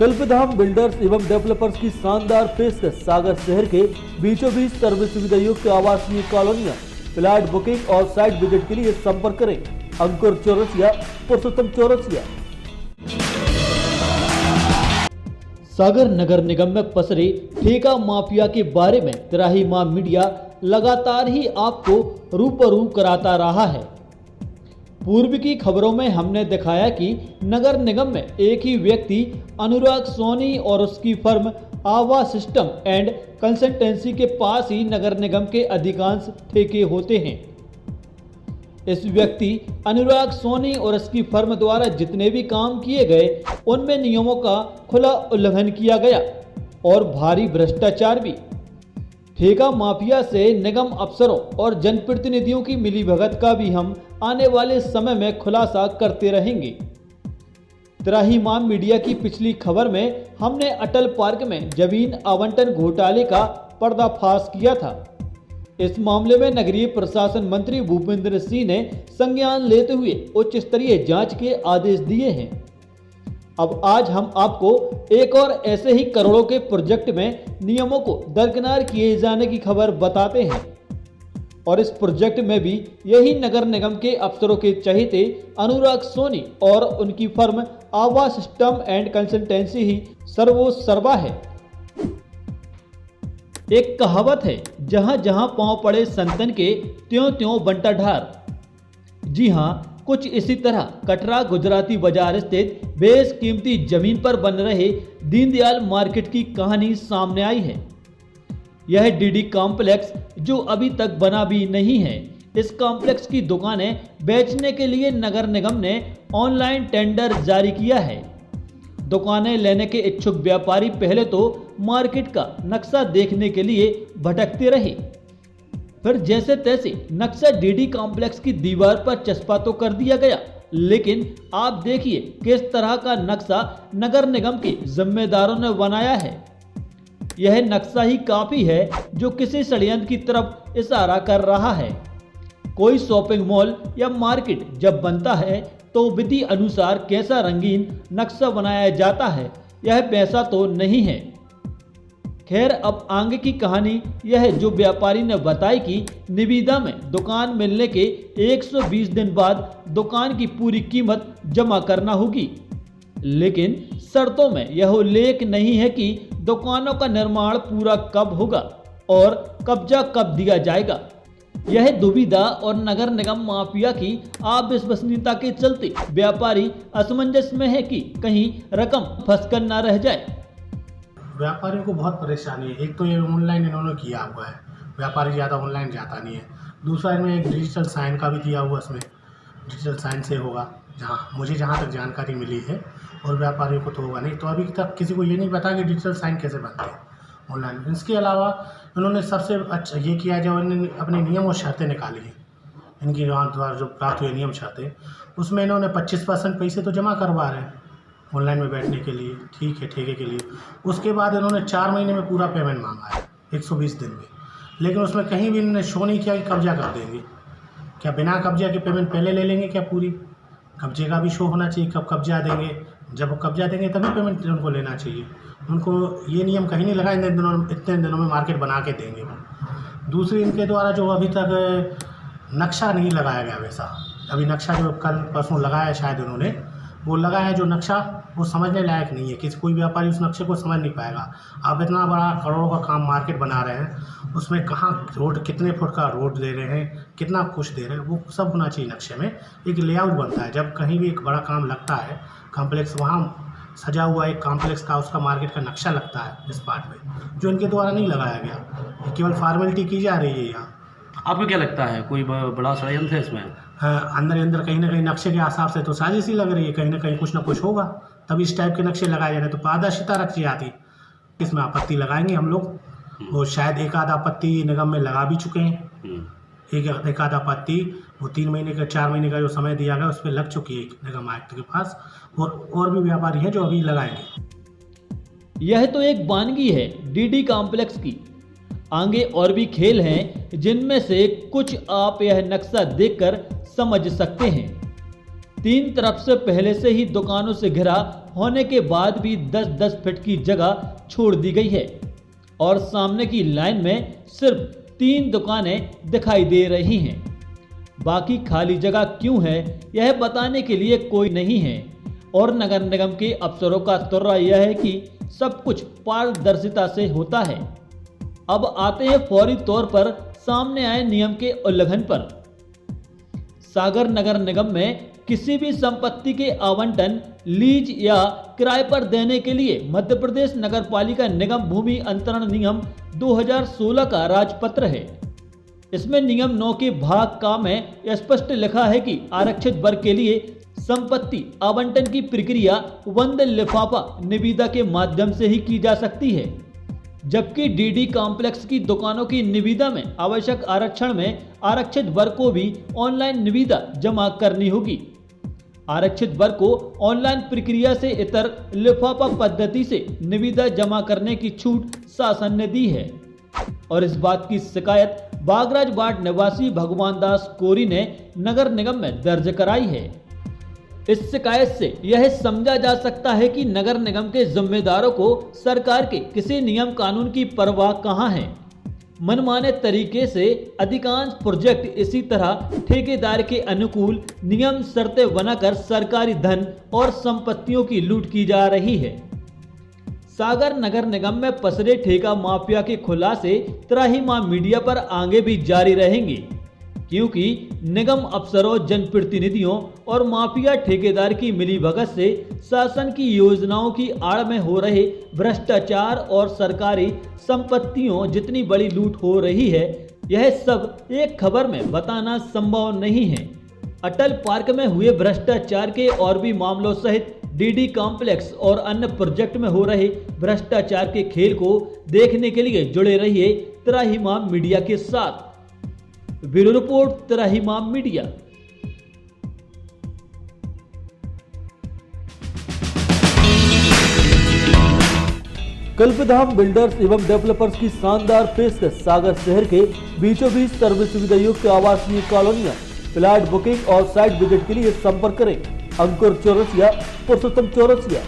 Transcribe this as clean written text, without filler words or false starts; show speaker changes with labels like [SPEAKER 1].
[SPEAKER 1] शिल्पधाम builders एवं developers की शानदार पेशकश। सागर शहर के बीचों बीच सर्व सुविधा युक्त आवासीय कॉलोनियां। फ्लैट बुकिंग और साइट विजिट के लिए संपर्क करें अंकुर चौरसिया, पुरुषोत्तम चौरसिया। सागर नगर निगम में पसरे ठेका माफिया के बारे में त्राहिमाम मीडिया लगातार ही आपको रूबरू कराता रहा है। पूर्व की खबरों में हमने दिखाया कि नगर निगम में एक ही व्यक्ति अनुराग सोनी और उसकी फर्म आवा सिस्टम एंड कंसल्टेंसी के पास ही नगर निगम के अधिकांश ठेके होते हैं। इस व्यक्ति अनुराग सोनी और उसकी फर्म द्वारा जितने भी काम किए गए उनमें नियमों का खुला उल्लंघन किया गया और भारी भ्रष्टाचार भी। ठेका माफिया से निगम अफसरों और जनप्रतिनिधियों की मिलीभगत का भी हम आने वाले समय में खुलासा करते रहेंगे। त्राहिमाम मीडिया की पिछली खबर में हमने अटल पार्क में जमीन आवंटन घोटाले का पर्दाफाश किया था। इस मामले में नगरीय प्रशासन मंत्री भूपेंद्र सिंह ने संज्ञान लेते हुए उच्च स्तरीय जांच के आदेश दिए हैं। अब आज हम आपको एक और ऐसे ही करोड़ों के प्रोजेक्ट में नियमों को दरकिनार किए जाने की खबर बताते हैं और इस प्रोजेक्ट में भी यही नगर निगम के अफसरों के चहेते अनुराग सोनी और उनकी फर्म आवा सिस्टम एंड कंसल्टेंसी ही सर्वोसर्वा है। एक कहावत है, जहां जहां पांव पड़े संतन के त्यों त्यों बनता ढार। जी हां, कुछ इसी तरह कटरा गुजराती बाजार स्थित बेशकीमती जमीन पर बन रहे दीनदयाल मार्केट की कहानी सामने आई है। यह डीडी कॉम्प्लेक्स जो अभी तक बना भी नहीं है। इस कॉम्प्लेक्स की दुकानें बेचने के लिए नगर निगम ने ऑनलाइन टेंडर जारी किया है। दुकानें लेने के इच्छुक व्यापारी पहले तो मार्केट का नक्शा देखने के लिए भटकते रहे, फिर जैसे तैसे नक्शा डीडी कॉम्प्लेक्स की दीवार पर चस्पा तो कर दिया गया, लेकिन आप देखिए किस तरह का नक्शा नगर निगम के जिम्मेदारों ने बनाया है। यह नक्शा ही काफी है जो किसी षड्यंत्र की तरफ इशारा कर रहा है। कोई शॉपिंग मॉल या मार्केट जब बनता है तो विधि अनुसार कैसा रंगीन नक्शा बनाया जाता है, यह पैसा तो नहीं है। खैर, अब आगे की कहानी यह है जो व्यापारी ने बताई कि निविदा में दुकान मिलने के 120 दिन बाद दुकान की पूरी कीमत जमा करना होगी, लेकिन शर्तों में यह उल्लेख नहीं है कि दुकानों का निर्माण पूरा कब होगा और कब्जा कब दिया जाएगा। यह दुविधा और नगर निगम माफिया की अविश्वसनीयता के चलते व्यापारी असमंजस में है कि कहीं रकम फंसकर न रह जाए।
[SPEAKER 2] व्यापारियों को बहुत परेशानी है। एक तो ये ऑनलाइन इन्होंने किया हुआ है, व्यापारी ज़्यादा ऑनलाइन जाता नहीं है। दूसरा इनमें एक डिजिटल साइन का भी दिया हुआ, इसमें डिजिटल साइन से होगा जहाँ तक जानकारी मिली है, और व्यापारियों को तो होगा नहीं। तो अभी तक किसी को ये नहीं पता कि डिजिटल साइन कैसे बनते हैं ऑनलाइन। इसके अलावा इन्होंने सबसे अच्छा ये किया जो इन्होंने अपने नियम और शर्तें निकाली हैं, इनकी द्वारा जो प्राप्त हुए नियम शर्तें, उसमें इन्होंने 25% पैसे तो जमा करवा रहे हैं ऑनलाइन में बैठने के लिए, ठीक है, ठेके के लिए। उसके बाद इन्होंने 4 महीने में पूरा पेमेंट मांगा है 120 दिन में, लेकिन उसमें कहीं भी इन्होंने शो नहीं किया कि कब्जा कर देंगे। क्या बिना कब्जा के पेमेंट पहले ले लेंगे क्या? पूरी कब्जे का भी शो होना चाहिए, कब कब्जा देंगे। जब कब्जा देंगे तभी पेमेंट उनको लेना चाहिए। उनको ये नियम कहीं नहीं लगा इतने दिनों में मार्केट बना के देंगे वो। दूसरी, इनके द्वारा जो अभी तक नक्शा नहीं लगाया गया, वैसा अभी नक्शा जो कल परसों लगाया शायद उन्होंने, वो लगाया जो नक्शा वो समझने लायक नहीं है। कोई व्यापारी उस नक्शे को समझ नहीं पाएगा। आप इतना बड़ा करोड़ों का काम मार्केट बना रहे हैं, उसमें कहाँ रोड, कितने फुट का रोड दे रहे हैं, कितना कुछ दे रहे हैं, वो सब होना चाहिए नक्शे में। एक लेआउट बनता है, जब कहीं भी एक बड़ा काम लगता है कॉम्प्लेक्स, वहाँ सजा हुआ एक कॉम्प्लेक्स का उसका मार्केट का नक्शा लगता है इस पार्ट में, जो इनके द्वारा नहीं लगाया गया। केवल फॉर्मेलिटी की जा रही है यहाँ।
[SPEAKER 3] आपको क्या लगता है कोई बड़ा षड्यंत्र है इसमें?
[SPEAKER 2] हाँ, अंदर कहीं ना कहीं नक्शे के हिसाब से तो साजिश ही लग रही है, कहीं ना कहीं कुछ ना कुछ होगा, तभी इस टाइप के नक्शे लगाए जाने। तो पारदर्शिता रखी जाती, इसमें आपत्ति लगाएंगे हम लोग। वो शायद एक आध आपत्ति निगम में लगा भी चुके हैं, एक आध आपत्ति वो 3 महीने का 4 महीने का जो समय दिया गया उस पर लग चुकी है निगम आयुक्त के पास, और भी व्यापारी हैं जो अभी लगाएंगे।
[SPEAKER 1] यह तो एक वानगी है डीडी कॉम्प्लेक्स की। आगे और भी खेल हैं जिनमें से कुछ आप यह नक्शा देखकर समझ सकते हैं। तीन तरफ से पहले से ही दुकानों से घिरा होने के बाद भी 10-10 फीट की जगह छोड़ दी गई है और सामने की लाइन में सिर्फ 3 दुकानें दिखाई दे रही हैं। बाकी खाली जगह क्यों है यह बताने के लिए कोई नहीं है और नगर निगम के अफसरों का तुर्रा यह है कि सब कुछ पारदर्शिता से होता है। अब आते हैं फौरी तौर पर सामने आए नियम के उल्लंघन पर। सागर नगर निगम में किसी भी संपत्ति के आवंटन, लीज या किराए पर देने के लिए मध्य प्रदेश नगर पालिका निगम भूमि अंतरण नियम 2016 का राजपत्र है। इसमें नियम 9 के भाग का में स्पष्ट लिखा है कि आरक्षित वर्ग के लिए संपत्ति आवंटन की प्रक्रिया बंद लिफाफा निविदा के माध्यम से ही की जा सकती है, जबकि डीडी कॉम्प्लेक्स की दुकानों की निविदा में आवश्यक आरक्षण में आरक्षित वर्ग को भी ऑनलाइन निविदा जमा करनी होगी। आरक्षित वर्ग को ऑनलाइन प्रक्रिया से इतर लिफाफा पद्धति से निविदा जमा करने की छूट शासन ने दी है और इस बात की शिकायत बागराज वार्ड निवासी भगवान दास कोरी ने नगर निगम में दर्ज कराई है। इस शिकायत से यह समझा जा सकता है कि नगर निगम के जिम्मेदारों को सरकार के किसी नियम कानून की परवाह कहां है। मनमाने तरीके से अधिकांश प्रोजेक्ट इसी तरह ठेकेदार के अनुकूल नियम शर्तें बनाकर सरकारी धन और संपत्तियों की लूट की जा रही है। सागर नगर निगम में पसरे ठेका माफिया के खुलासे त्राहिमाम मीडिया पर आगे भी जारी रहेंगे, क्योंकि निगम अफसरों, जनप्रतिनिधियों और माफिया ठेकेदार की मिलीभगत से शासन की योजनाओं की आड़ में हो रहे भ्रष्टाचार और सरकारी संपत्तियों जितनी बड़ी लूट हो रही है, यह सब एक खबर में बताना संभव नहीं है। अटल पार्क में हुए भ्रष्टाचार के और भी मामलों सहित डीडी कॉम्प्लेक्स और अन्य प्रोजेक्ट में हो रहे भ्रष्टाचार के खेल को देखने के लिए जुड़े रहिए त्राहिमाम मीडिया के साथ। Bureau report, Trahimam media. Kalpdham builders एवं डेवलपर्स की शानदार पेशकश। सागर शहर के बीचों बीच सर्व सुविधा युक्त आवासीय कॉलोनियां। प्लाट बुकिंग और साइट विजिट के लिए संपर्क करें अंकुर चौरसिया, पुरुषोत्तम चौरसिया।